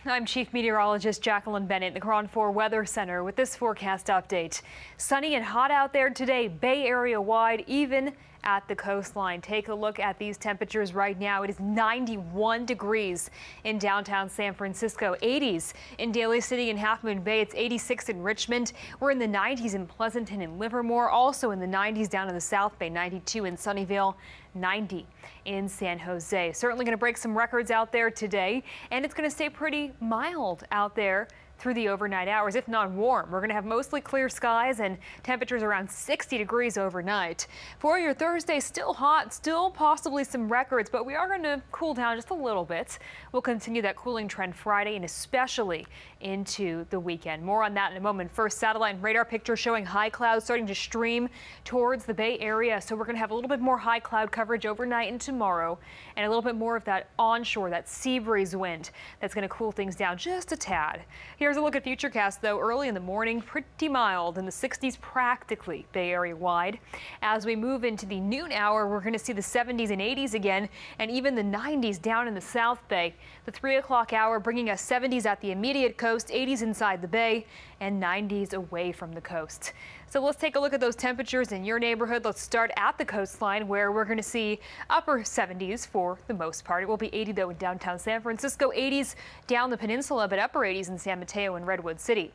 I'm Chief Meteorologist Jacqueline Bennett in the KRON 4 Weather Center with this forecast update. Sunny and hot out there today, Bay Area wide, even at the coastline. Take a look at these temperatures right now. It is 91 degrees in downtown San Francisco, 80s in Daly City and Half Moon Bay. It's 86 in Richmond. We're in the 90s in Pleasanton and Livermore, also in the 90s down in the South Bay, 92 in Sunnyvale, 90 in San Jose. Certainly going to break some records out there today, and it's going to stay pretty mild out there through the overnight hours, if not warm. We're going to have mostly clear skies and temperatures around 60 degrees overnight. For your Thursday, still hot, still possibly some records, but we are going to cool down just a little bit. We'll continue that cooling trend Friday and especially into the weekend. More on that in a moment. First, satellite and radar picture showing high clouds starting to stream towards the Bay Area. So we're going to have a little bit more high cloud coverage overnight and tomorrow, and a little bit more of that onshore, that sea breeze wind that's going to cool things down just a tad. Here's a look at Futurecast, though. Early in the morning, pretty mild in the 60s practically Bay Area wide. As we move into the noon hour, we're going to see the 70s and 80s again, and even the 90s down in the South Bay. The 3 o'clock hour bringing us 70s at the immediate coast, 80s inside the Bay, and 90s away from the coast. So let's take a look at those temperatures in your neighborhood. Let's start at the coastline, where we're going to see upper 70s for the most part. It will be 80 though in downtown San Francisco, 80s down the peninsula, but upper 80s in San Mateo and Redwood City.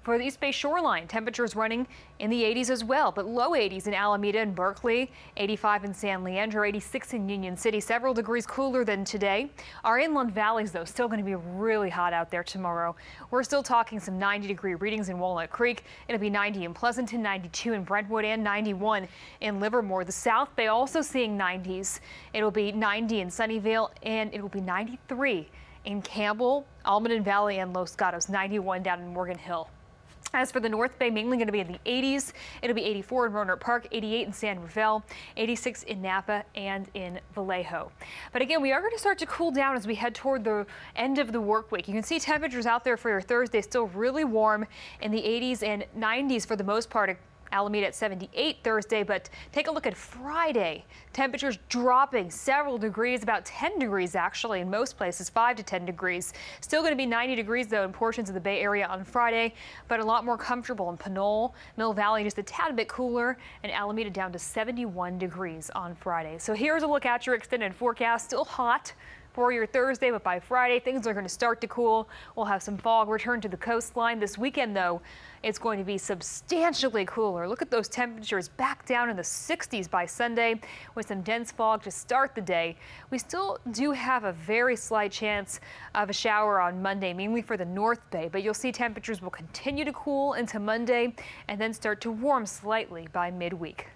For the East Bay shoreline, temperatures running in the 80s as well, but low 80s in Alameda and Berkeley, 85 in San Leandro, 86 in Union City, several degrees cooler than today. Our inland valleys, though, still going to be really hot out there tomorrow. We're still talking some 90-degree readings in Walnut Creek. It'll be 90 in Pleasanton, 92 in Brentwood, and 91 in Livermore. The South Bay also seeing 90s. It'll be 90 in Sunnyvale, and it will be 93 in Campbell, Almaden Valley, and Los Gatos, 91 down in Morgan Hill. As for the North Bay, mainly going to be in the 80s. It'll be 84 in Rohnert Park, 88 in San Rafael, 86 in Napa and in Vallejo. But again, we are going to start to cool down as we head toward the end of the work week. You can see temperatures out there for your Thursday still really warm in the 80s and 90s for the most part. Alameda at 78 Thursday, but take a look at Friday. Temperatures dropping several degrees, about 10 degrees actually in most places, 5 to 10 degrees. Still going to be 90 degrees though in portions of the Bay Area on Friday, but a lot more comfortable in Pinole, Mill Valley just a tad bit cooler, and Alameda down to 71 degrees on Friday. So here's a look at your extended forecast. Still hot for your Thursday, but by Friday things are going to start to cool. We'll have some fog return to the coastline this weekend though. It's going to be substantially cooler. Look at those temperatures back down in the 60s by Sunday with some dense fog to start the day. We still do have a very slight chance of a shower on Monday, mainly for the North Bay, but you'll see temperatures will continue to cool into Monday and then start to warm slightly by midweek.